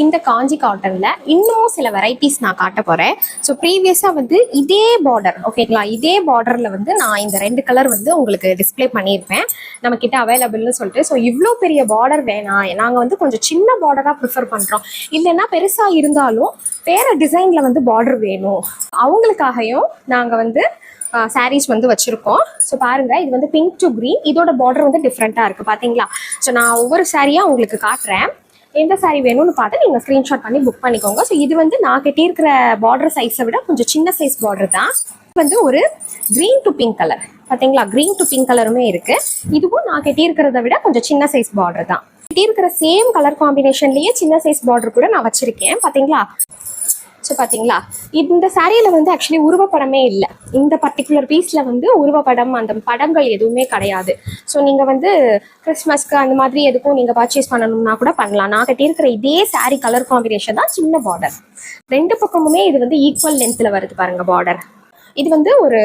இந்த காஞ்சி காட்டன்ல இன்னும் சில வெரைட்டிஸ் நான் காட்ட போறேன். ஸோ ப்ரீவியஸா வந்து இதே பார்டர் ஓகேங்களா, இதே பார்டர்ல வந்து நான் இந்த 2 கலர் வந்து உங்களுக்கு டிஸ்பிளே பண்ணியிருப்பேன் நம்ம கிட்ட அவைலபிள்னு சொல்லிட்டு. ஸோ இவ்வளோ பெரிய பார்டர் வேணாம், நாங்கள் வந்து கொஞ்சம் சின்ன பார்டராக ப்ரிஃபர் பண்ணுறோம், இல்லைன்னா பெருசாக இருந்தாலும் வேற டிசைன்ல வந்து பார்டர் வேணும், அவங்களுக்காகவும் நாங்கள் வந்து சாரீஸ் வந்து வச்சிருக்கோம். ஸோ பாருங்க, இது வந்து பிங்க் டு கிரீன், இதோட பார்டர் வந்து டிஃப்ரெண்டா இருக்கு பாத்தீங்களா. ஸோ நான் ஒவ்வொரு சாரியா உங்களுக்கு காட்டுறேன், எந்த சாரீ வேணும்னு பார்த்து நீங்கள் ஸ்க்ரீன்ஷாட் பண்ணி புக் பண்ணிக்கோங்க. ஸோ இது வந்து நான் கட்டியிருக்கிற பார்டர் சைஸை விட கொஞ்சம் சின்ன சைஸ் பார்டர் தான். வந்து ஒரு கிரீன் டு பிங்க் கலர் பார்த்தீங்களா, கிரீன் டு பிங்க் கலருமே இருக்கு. இதுவும் நான் கட்டியிருக்கிறத விட கொஞ்சம் சின்ன சைஸ் பார்டர் தான். கட்டியிருக்கிற சேம் கலர் காம்பினேஷன்லேயே சின்ன சைஸ் பார்டர் கூட நான் வச்சிருக்கேன் பார்த்தீங்களா. ஸோ பார்த்தீங்களா, இந்த சாரியில் வந்து ஆக்சுவலி உருவப்படமே இல்லை. இந்த பர்டிகுலர் பீஸில் வந்து உருவப்படம் அந்த படங்கள் எதுவுமே கிடையாது. ஸோ நீங்கள் வந்து கிறிஸ்மஸ்க்கு அந்த மாதிரி எதுக்கும் நீங்கள் பர்ச்சேஸ் பண்ணணும்னா கூட பண்ணலாம். நான் கட்டியிருக்கிற இதே சாரி கலர் காம்பினேஷன் தான், சின்ன பார்டர். 2 பக்கமுமே இது வந்து ஈக்குவல் லென்த்தில் வருது பாருங்க பார்டர். இது வந்து ஒரு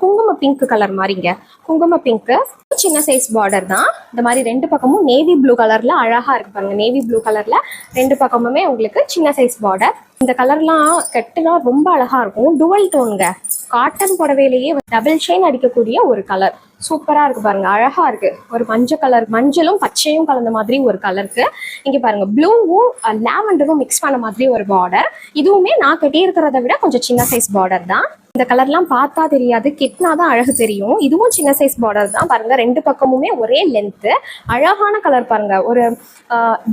குங்கும பிங்க் கலர் மாதிரிங்க, குங்கும பிங்க்கு, சின்ன சைஸ் பார்டர் தான். இந்த மாதிரி 2 பக்கமும் நேவி ப்ளூ கலர்ல அழகா இருக்கு பாருங்க. நேவி ப்ளூ கலர்ல 2 பக்கமுமே உங்களுக்கு சின்ன சைஸ் பார்டர். இந்த கலர்லாம் கட்டுனா ரொம்ப அழகா இருக்கும். டுவல் டோனுங்க, காட்டன் புடவையிலேயே டபுள் ஷைன் அடிக்கக்கூடிய ஒரு கலர். சூப்பரா இருக்கு பாருங்க, அழகா இருக்கு. ஒரு மஞ்சள் கலர், மஞ்சளும் பச்சையும் கலந்த மாதிரி ஒரு கலருக்கு. இங்க பாருங்க, ப்ளூவும் லாவெண்டரும் மிக்ஸ் பண்ண மாதிரி ஒரு பார்டர். இதுவுமே நான் கட்டியிருக்கிறத விட கொஞ்சம் சின்ன சைஸ் பார்டர் தான். இந்த கலர்லாம் பார்த்தா தெரியாது, கெட்டினாதான் அழகு தெரியும். இதுவும் சின்ன சைஸ் பார்டர் தான் பாருங்க. 2 பக்கமுமே ஒரே லென்த்து, அழகான கலர் பாருங்க. ஒரு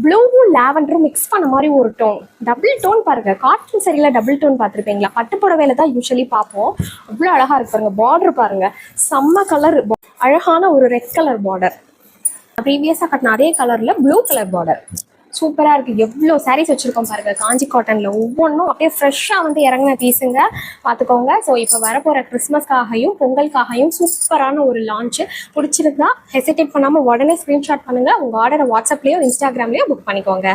ப்ளூவும் லாவெண்டரும் மிக்ஸ் பண்ண மாதிரி ஒரு டோன், டபுள் டோன் பாருங்க. காட்டன் சரியில டபுள் டோன் பார்த்துருப்பீங்களா, பட்டு புடவையில தான் யூஸ்வலி பார்ப்போம். அவ்வளோ அழகா இருக்கு பாருங்க. பார்டர் பாருங்க, செம்ம கலர், அழகான ஒரு ரெட் கலர் பார்டர். ப்ரீவியஸாக கட்டின அதே கலர்ல ப்ளூ கலர் பார்டர். சூப்பரா இருக்கு. எவ்வளோ சாரீஸ் வச்சிருக்கோம் பாருங்க காஞ்சி காட்டன்ல. ஒவ்வொன்றும் அப்படியே ஃப்ரெஷ்ஷா வந்து இறங்கின பீஸுங்க, பார்த்துக்கோங்க. ஸோ இப்போ வரப்போற கிறிஸ்மஸ்க்காகவும் பொங்கலுக்காகவும் சூப்பரான ஒரு லான்ச். பிடிச்சிருந்தா ஹெசிடேட் பண்ணாம உடனே ஸ்கிரீன்ஷாட் பண்ணுங்க. உங்க ஆர்டரை வாட்ஸ்அப்லயோ இன்ஸ்டாகிராம்லயோ புக் பண்ணிக்கோங்க.